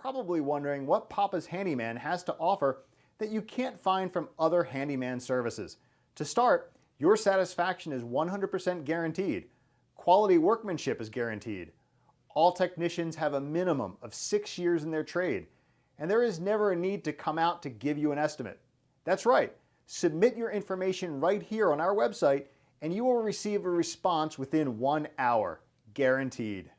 probably wondering what Papa's Handyman has to offer that you can't find from other handyman services. To start, your satisfaction is 100% guaranteed. Quality workmanship is guaranteed. All technicians have a minimum of 6 years in their trade, and there is never a need to come out to give you an estimate. That's right, submit your information right here on our website and you will receive a response within 1 hour, guaranteed.